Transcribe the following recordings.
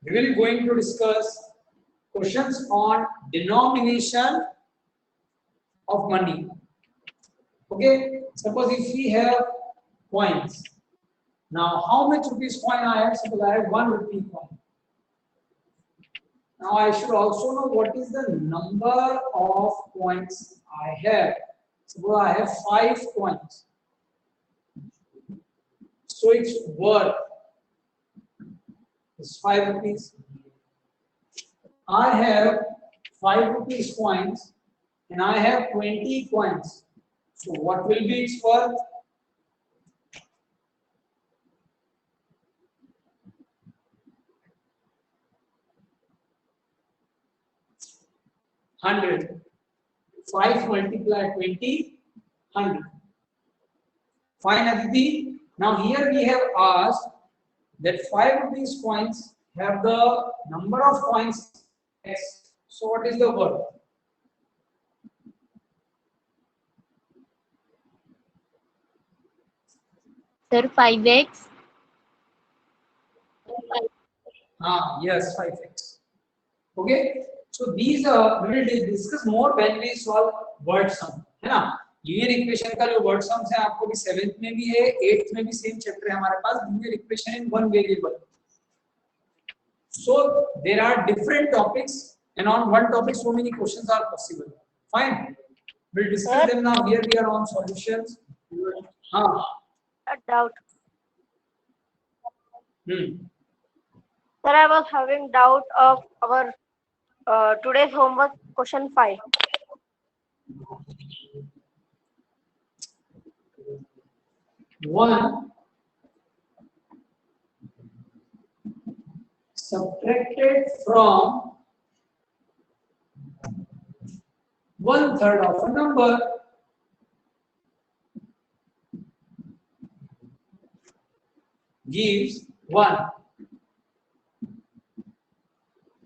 We will going to discuss questions on denomination of money. Okay, suppose if we have coins. Now, how much rupees coin I have? Suppose I have 1 rupee coin. Now, I should also know what is the number of coins I have. Suppose I have 5 coins. So its worth is 5 rupees. I have 5 rupees coins and I have 20 coins. So what will be its worth? $100. 5 multiplied 20, 100. Fine, Aditi. Now here we have asked that 5 rupees coins have the number of coins x. So what is the worth? Sir, 5x. Yes, 5x. Okay. So these we will discuss more when we solve word sum. है ना? Linear equation का जो word sums है आपको भी 7th में भी है, 8th में भी सेम चैप्टर है हमारे पास, linear equation in one variable. So there are different topics and on one topic so many questions are possible. Fine. We'll discuss them now. Here we are on solutions. A doubt. Hmm. Sir, I was having doubt of our today's homework question 5. One subtracted from 1/3 of a number gives 1.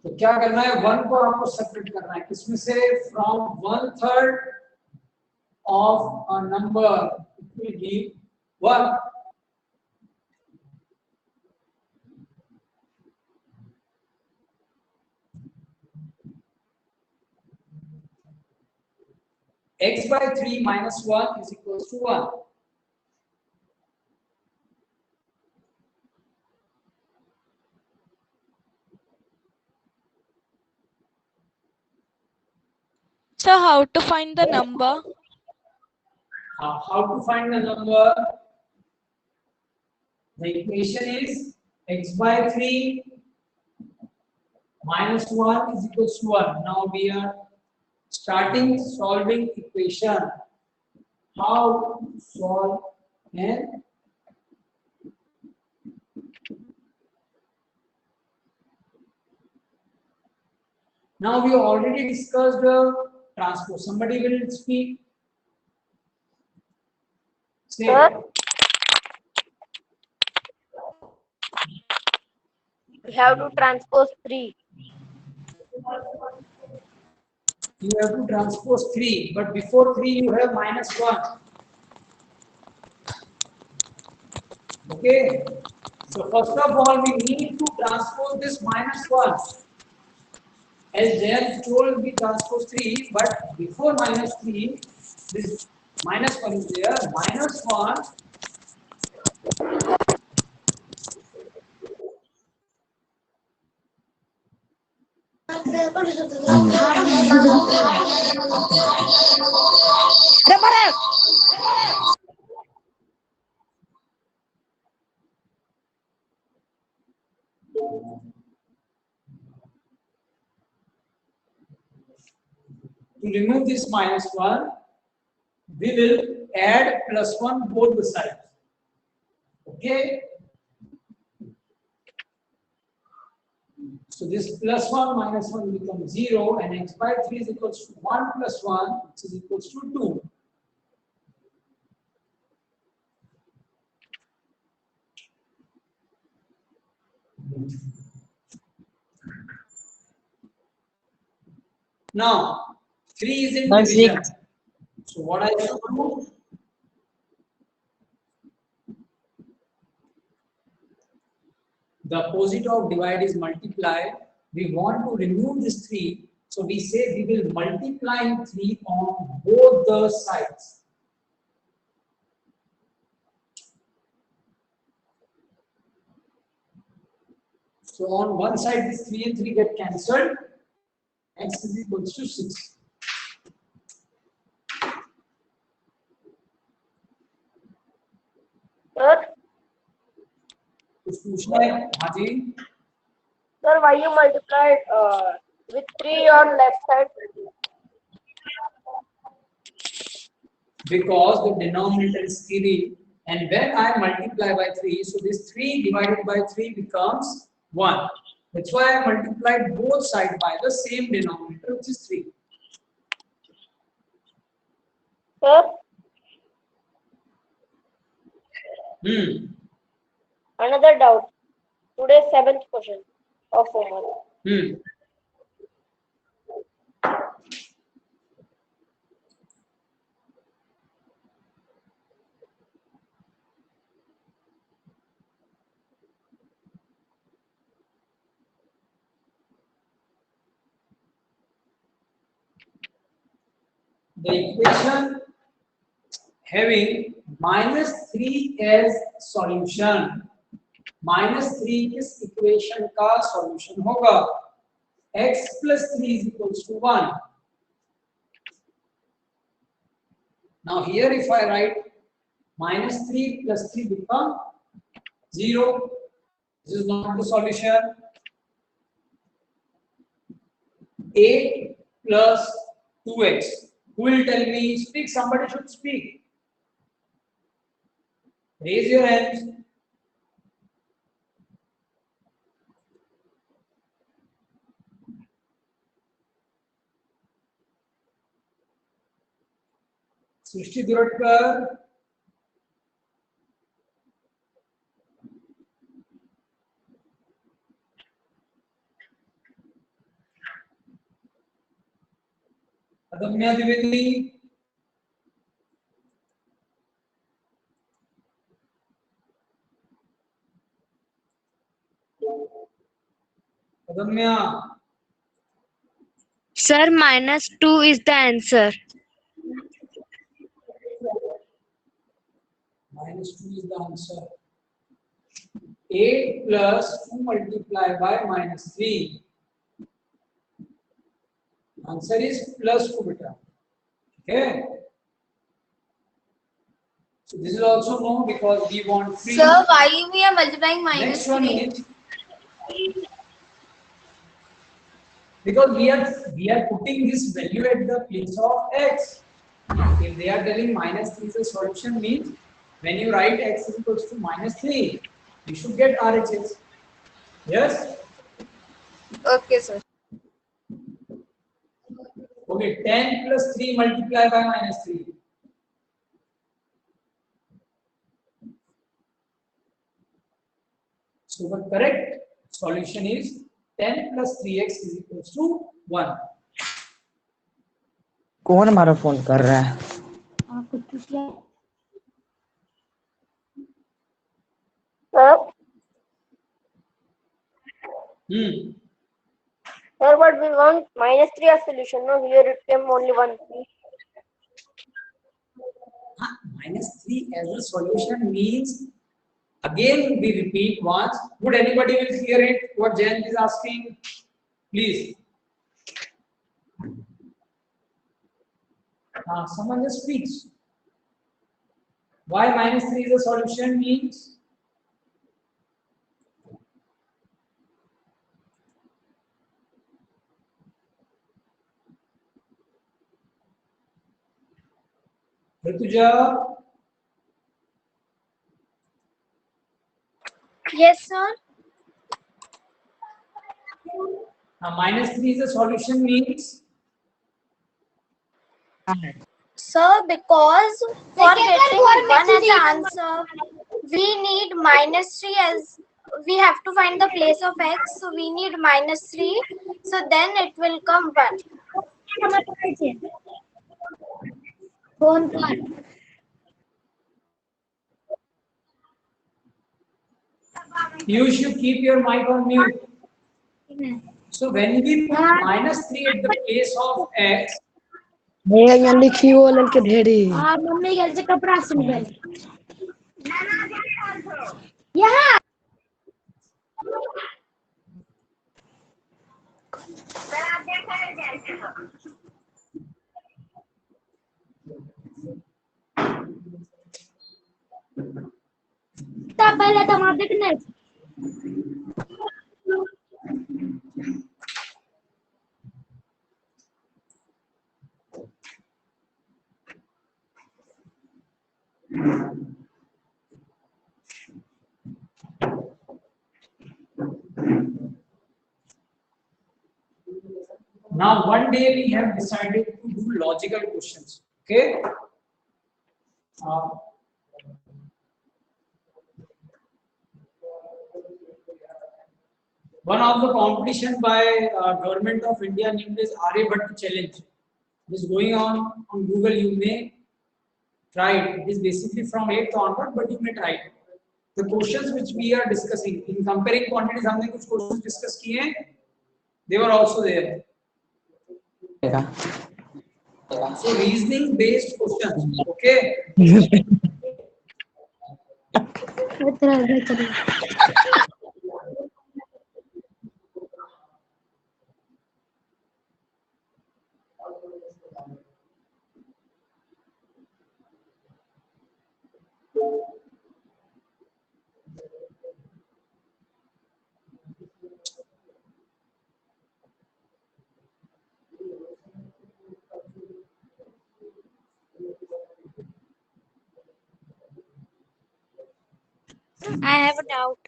तो क्या करना है? 1 को आपको subtract करना है किसमें से? From 1/3 of a number it will give 1. x by 3 minus 1 is equals to 1. So how to find the number? How to find the number? The equation is x by 3 minus 1 is equals to 1. Now we are starting solving equation. How to solve and now we already discussed transpose. Somebody will speak. Say. Sir, we have to transpose 3. You have to transpose 3, but before 3 you have minus 1. Okay. So first of all we need to transpose this minus 1. As there told we transpose 3, but before minus 3 this minus 1 is there. Minus 1 to remove this minus 1, we will add plus 1 both the sides. Okay. So this plus 1 minus 1 becomes 0 and x by 3 is equals to 1 plus 1 which is equals to 2. Now 3 is in division. So what I should do? The opposite of divide is multiply. We want to remove this 3. So we say we will multiply 3 on both the sides. So on one side this 3 and 3 get cancelled. X is equals to 6. Sir, कुछ पूछना है? हाँ जी. sir, why you multiplied with 3 on left side? Because the denominator is 3 and when I multiply by 3, so this 3 divided by 3 becomes 1. That's why I multiplied both sides by the same denominator, which is 3. Sir, another doubt. Today's 7th question of homework. The equation having minus 3 as solution. Minus 3 किस equation का solution होगा? X plus 3 is equals to 1. Now here if I write minus 3 plus 3 become 0. This is not the solution. 8 plus 2x. Who will tell me? Speak. Somebody should speak. Raise your hands. Srishti Duradkar. Adamya Dwivedi. Adamya. Sir, -2 is the answer. Minus 2 is the answer. 8 plus 2 multiplied by minus 3. Answer is plus 2 beta. Okay. So this is also no because we want 3. Sir, why we are multiplying Next minus one 3? is because we are putting this value at the place of x. If they are telling minus 3 is a solution, means when you write x is equals to minus 3, you should get RHS. Yes? Okay, sir. Okay, 10 plus 3 multiplied by minus 3. So the correct solution is 10 plus 3x is equals to 1. कौन हमारा phone कर रहा है? Sir, sir, but we want minus 3 as solution. No, here it came only 1. Minus 3 as a solution means, again we repeat once. Would anybody will hear it? What Jayant is asking? Please. Someone just speaks. Why minus 3 is a solution means? Rituja, Yes, sir. minus 3 is a solution means? Sir, because for getting 1 as the answer, we need minus 3 as we have to find the place of x. So we need minus 3. So then it will come 1. You should keep your mic on mute. So when we put -3 at the place of x, भैया यहाँ लिखी वो लड़के ढेरी mummy घर से कपड़ा सुन गए यहाँ तब पहले तो वहां देखने now one day we have decided to do logical questions. Okay. One of the competition by Government of India named as Aryabhatta Challenge. It is going on Google. You may try it. It is basically from 8th onward, but you may try it. The questions which we are discussing in comparing quantities, हमने कुछ questions discuss किए हैं. They were also there. So reasoning based questions. Okay. I have a doubt.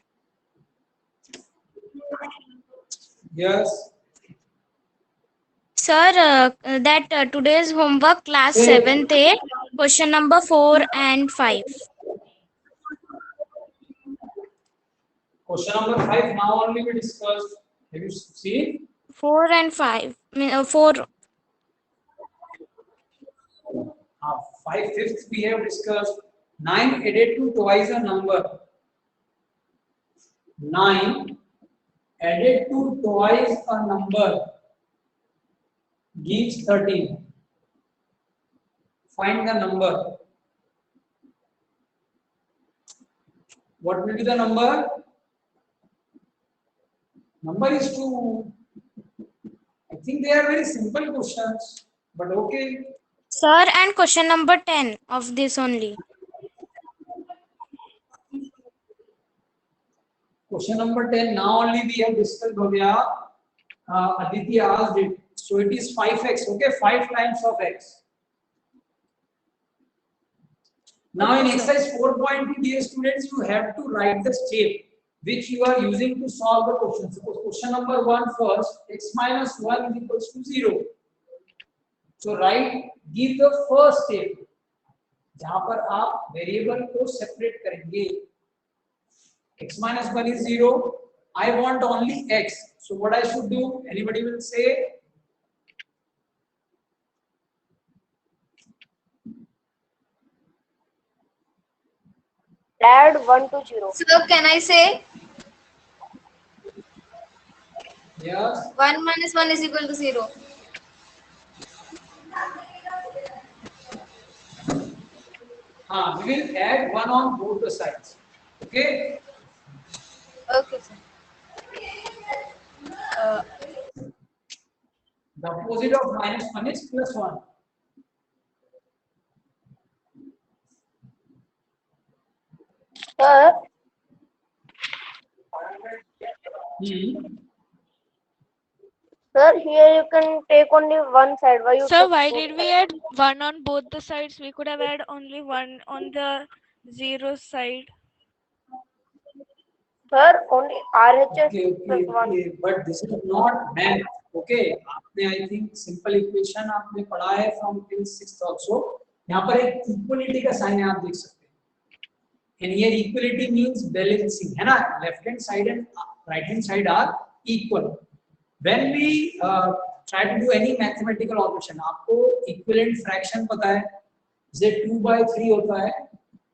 Yes. Sir, today's homework class 7th A, question number 4 and 5. Question number 5 now only we discussed. Have you seen? 4 and 5. 4. 5 fifth we have discussed. 9 added to twice a number. 9 added to twice a number gives 13. Find the number. What will be the number? Number is 2. I think they are very simple questions, but okay. Sir, and question number 10 of this only. Question number 10 now only we have discussed. Aditi asked it. So it is 5x. Okay, 5 times of x. Now in exercise 4.2, dear students, you have to write the step which you are using to solve the question. Suppose question number 1 first, x minus 1 is equals to 0. So write, give the first step. जहाँ पर आप variable को separate करेंगे. X minus 1 is 0. I want only x. So what I should do? Anybody will say? Add 1 to 0. So can I say Yes. 1 minus 1 is equal to 0? We will add 1 on both the sides. Okay. Okay, sir. The opposite of minus 1 is plus 1. Sir, sir, here you can take only one side. Why you Sir, took why two did we sides? add 1 on both the sides? We could have added only 1 on the 0 side. Sir, only RHS Okay, plus 1. but this is not math. Okay, आपने I think simple equation आपने पढ़ा है from till 6th also. यहाँ पर एक equality का sign है आप देख सकते हैं. And here equality means balancing, है ना? Left hand side and right hand side are equal. When we try to do any mathematical operation, आपको equivalent fraction पता है, जैसे 2/3 होता है,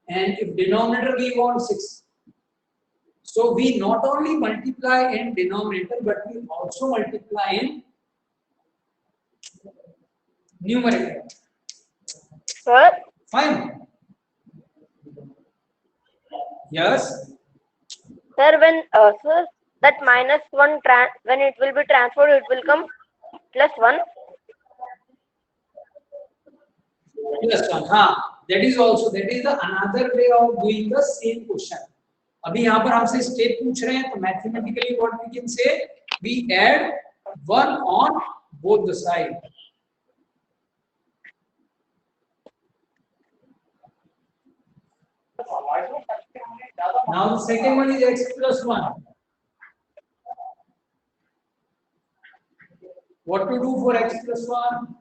and if denominator we want 6, So we not only multiply in denominator, but we also multiply in numerator. Sir, Fine. Yes. sir, when sir, that minus one when it will be transferred, it will come plus one. Plus one. हाँ. That is the another way of doing the same question. अभी यहाँ पर हमसे step पूछ रहे हैं तो mathematically what we can say we add one on both the side. Now the second one is x plus 1. What to do for x plus 1?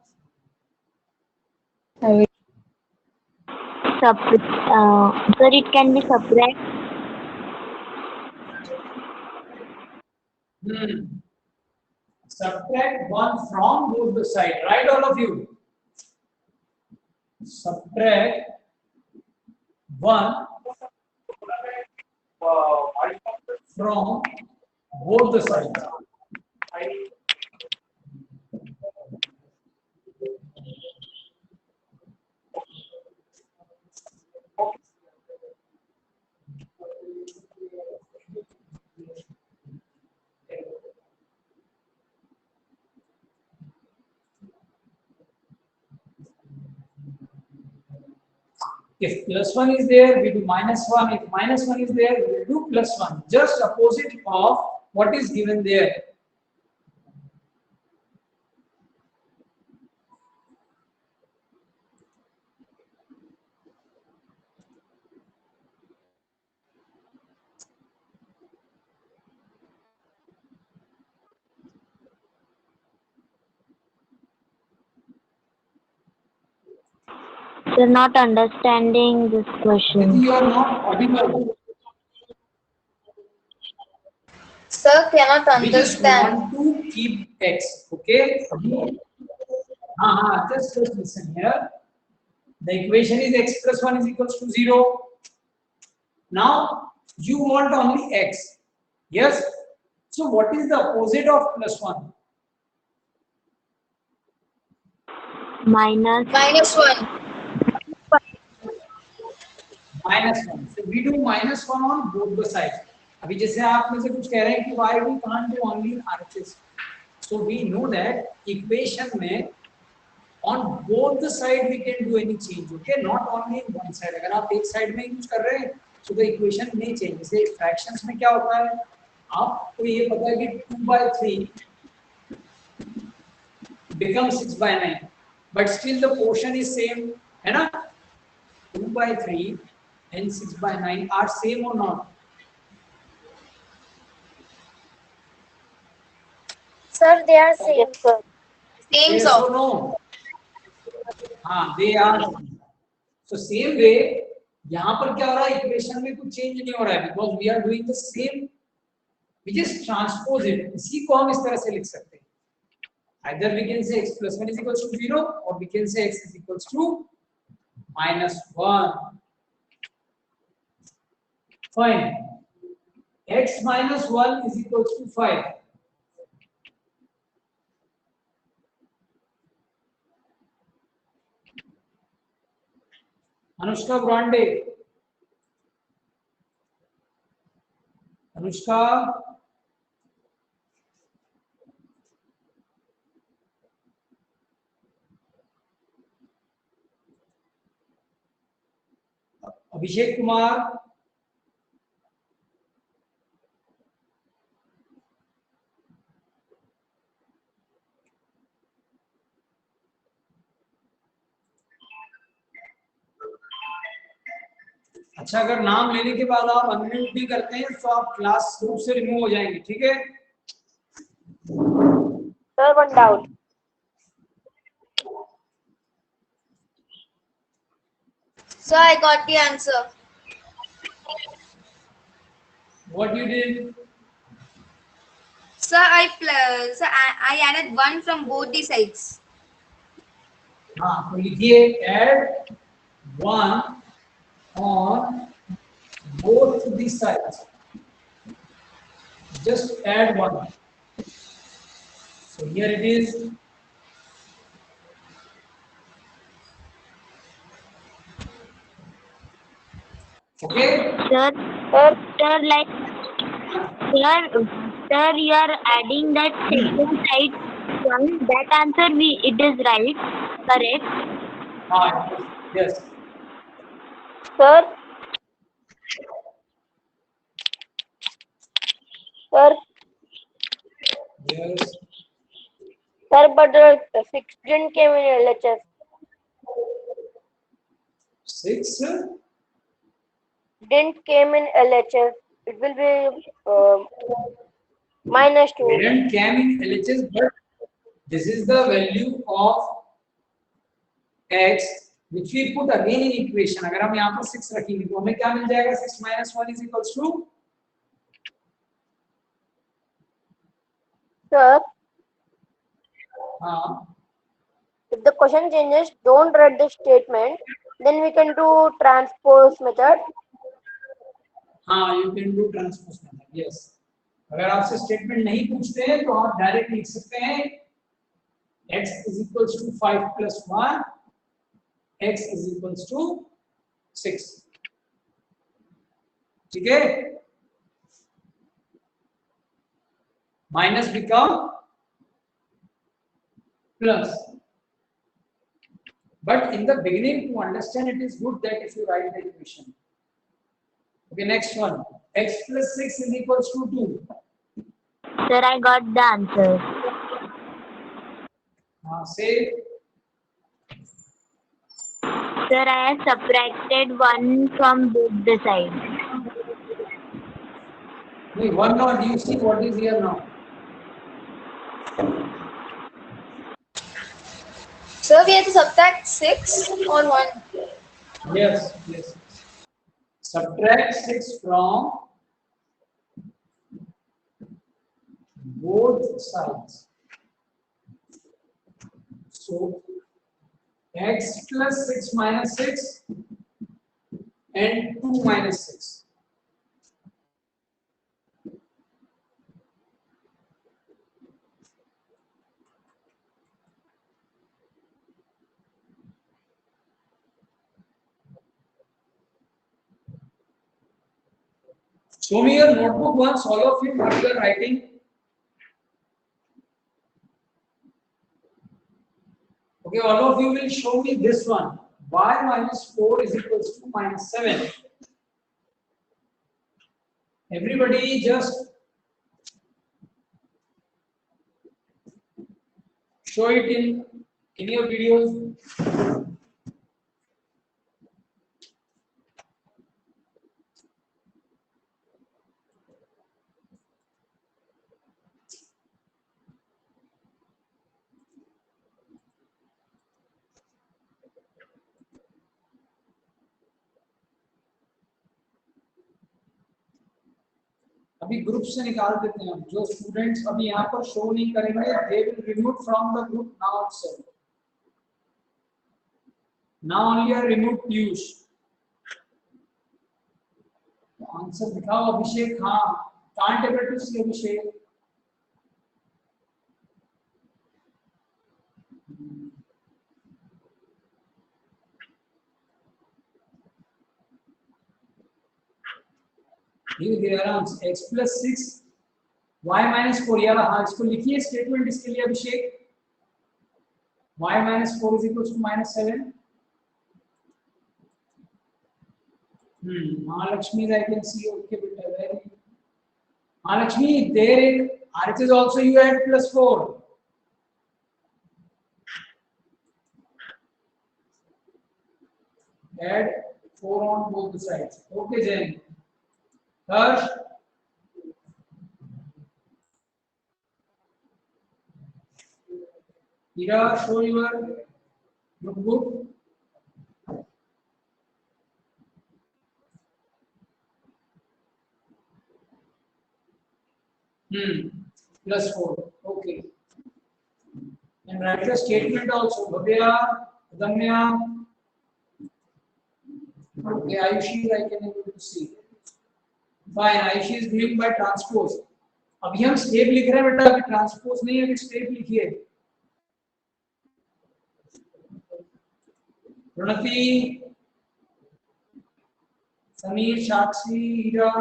Sir, it can be subtract. Subtract 1 from both the sides, right, all of you? Subtract 1 from both the sides. If plus 1 is there, we do minus 1. If minus 1 is there, we will do plus 1. Just opposite of what is given there. They're not understanding this If question. you are not audible, Sir cannot we just understand. want to keep x. Okay? Just listen here. The equation is x plus 1 is equals to 0. Now you want only x. Yes? So what is the opposite of plus 1? Minus. Minus 1. Minus 1. So we do minus 1 on both the sides. अभी जैसे आप में से कुछ कह रहे हैं कि why we can't do only in RHS. So we know that equation में on both the side we can do any change. Okay, not only in one side. अगर आप एक side में यूज कर रहे हैं so the equation may change. जैसे fractions में क्या होता है, आपको ये पता है कि 2/3 becomes 6/9, but still the portion is same, है ना? 2/3 and 6/9 are same or not? Sir, they are same. Yes, sir. Same, Yes sir. or no? हाँ, they are. So same way, यहाँ पर क्या हो रहा है, इक्वेशन में कुछ चेंज नहीं हो रहा है, because we are doing the same. We just transpose it. इसी को हम इस तरह से लिख सकते हैं. Either we can say x plus 1 is equals to 0, or we can say x is equals to minus 1. Fine. X minus 1 is equals to 5. Anushka Brande. Anushka. Abhishek Kumar. अच्छा, अगर नाम लेने के बाद आप अनम्यूट भी करते हैं तो आप क्लास ग्रुप से रिमूव हो जाएंगे, ठीक है? Sir, one doubt. Sir, I got the answer. What you did? Sir, I added 1 from both the sides. हाँ, तो लिखिए add 1 on both the sides. just add 1. So here it is. Okay. Sir, sir, like, sir, you are adding that second side one. That answer it is right, correct? Yes. Sir, sir, Yes. sir, but the 6 didn't came in LHS. 6 Didn't came in LHS. It will be -2. didn't came in LHS, but this is the value of x which we put again in equation. अगर हम यहाँ पर 6 रखेंगे तो हमें क्या मिल जाएगा? 6 minus 1 is equals to Sir, हाँ if the question changes, don't write the statement. Then we can do transpose method. हाँ you can do transpose method. Yes. अगर आपसे स्टेटमेंट नहीं पूछते हैं तो आप डायरेक्ट लिख सकते हैं x is equals to 5 plus 1, x is equals to 6. ठीक है? Minus become plus. But in the beginning, to understand, it is good that if you write the equation. Okay, next one. X plus 6 is equals to 2. Sir, I got the answer. Say. Sir, I have subtracted 1 from both the sides. Wait, 1 not. Do you see what is here now? Sir, we have to subtract 6 or 1. Yes, yes. Subtract 6 from both sides. So x plus 6 minus 6 and 2 minus 6. Show me your notebook once, all of you, what you are writing. Okay, all of you will show me this one. Y minus 4 is equals to minus 7. Everybody just show it in your videos. अभी group से निकाल देते हैं जो students अभी यहाँ पर show नहीं करेंगे they will remove from the group now itself now only are remove Piyush answer दिखाओ अभिषेक हाँ can't able to see Abhishek x plus 6 y minus 4 यार हाँ इसको लिखिए स्टेटमेंट इसके लिए अभिषेक y minus 4 is equals to minus 7 Mahalakshmi I can see okay beta very Mahalakshmi there RHS is also you add plus 4 add 4 on both the sides okay Jain Harsh Ira show your notebook plus 4 okay and write the statement also Bhavya Adamya okay Ayushi I can able to see fine Ayushi is doing by transpose अभी हम step लिख रहे हैं बेटा, अभी transpose नहीं है, अभी स्टेप लिखिए। प्रणति, समीर, साक्षी, हीरा,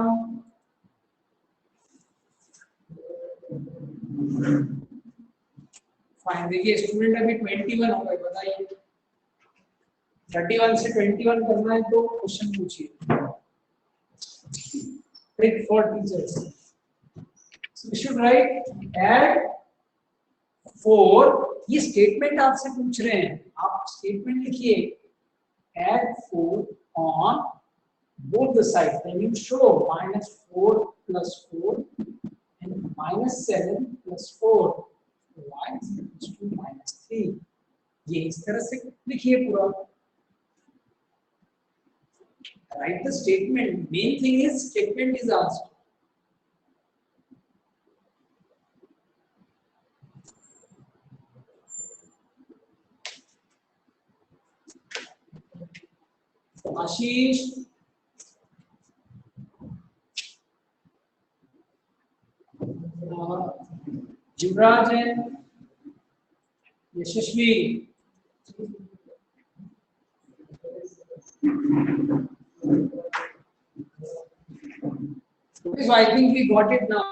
फाइन। देखिए स्टूडेंट अभी 21 हो गए, बताइए 31 से 21 करना है तो क्वेश्चन पूछिए। Trick for teachers, so we should write add 4। ये स्टेटमेंट आपसे पूछ रहे हैं, आप स्टेटमेंट लिखिए, add 4 on both the sides. Then you show -4 plus 4 and -7 plus 4. Y is equals to -3. ये इस तरह से लिखिए पूरा। Write the statement. Main thing is statement is asked. आशीष, युवराज है, यशस्वी, so I think we got it now.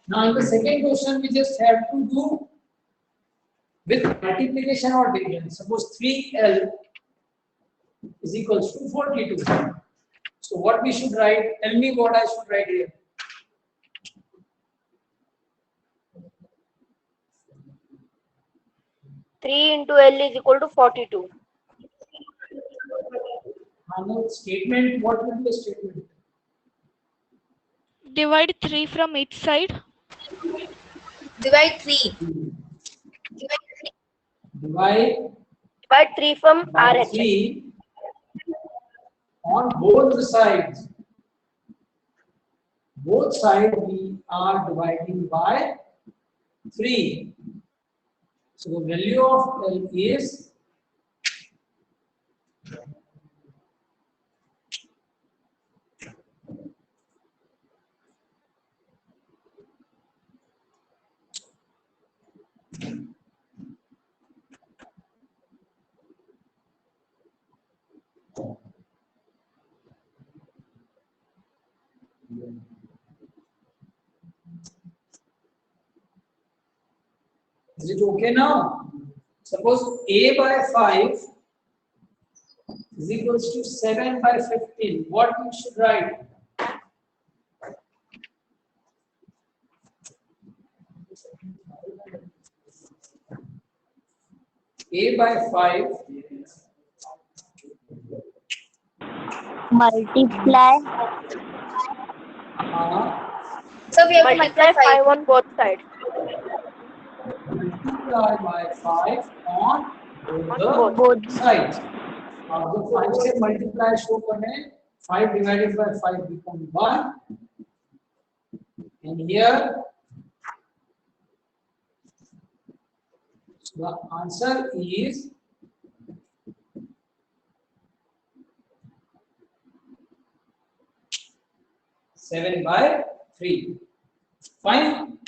Now in the second question we just have to do with multiplication or division. Suppose 3L is equals to 42. So what we should write? Tell me what I should write here. Three into L is equal to 42. No, statement. What will be the statement? Divide 3 from each side. Divide 3. Divide 3 from by RH. 3 on both the sides. Both sides we are dividing by 3. So the value of L is Is it okay now? Suppose A by 5 is equals to 7 by 15. What you should write? A by 5 Multiply. So we have to Multiply 5 on both sides. multiply by 5 on both. both sides. जब 5 से multiply show करें, 5 divided by 5 become 1. And here the answer is 7 by 3. Fine.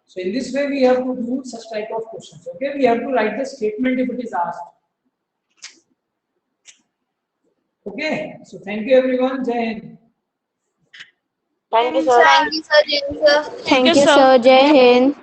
So in this way we have to do such type of questions. Okay, we have to write the statement if it is asked. Okay, so thank you everyone. Jai Hind. Thank you, sir. Thank you, sir. Thank you, sir. Jai Hind.